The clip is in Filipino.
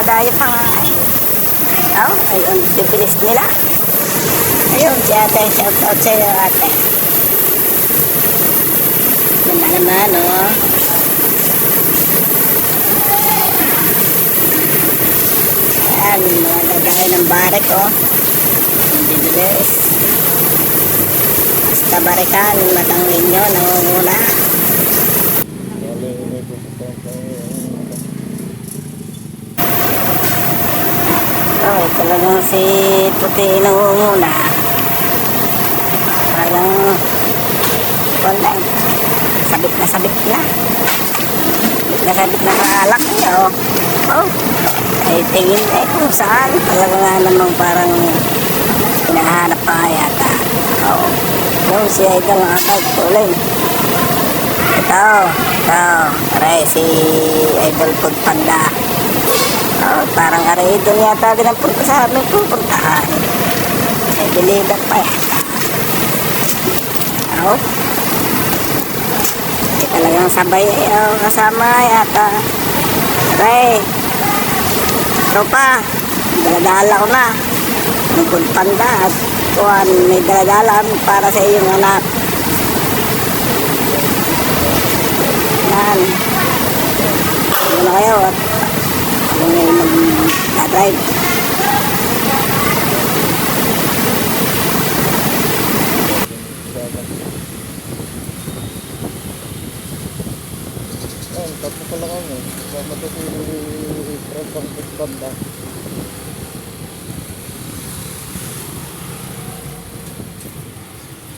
tayo pa nga ay. Oh, ayun, pipilis nila. Ayun, si ate, shout out sa iyo ate. Ganda naman, oh. Ayan, mga lagay ng barik, oh. Bibilis. Basta barikan, matangin nyo, nangunguna. Oh, talagang si puti nangunguna. Parang wala, sabit na sabit na. Sabit na sa alak niya, oh. Oh, ay tingin eh kung saan. Talaga nga namang parang hinahanap pa yata. Oh, yung si Idol ng akal tuloy. Ito, aray, si Idol Food Panda. Oh, parang aray doon yata din ang punta sa amin pupuntahan. Ay, deliver pa yata. Oh, ay talagang sabay oh, kasama yata. Aray, ito pa, daladala ko na. Ang Food Panda at kuhan, may daladala para sa iyong anak. Yan. Ano na kayo at ano ngayon mag-drive. Tatlo pala kami. Kasama to si Frank Pang Food Panda.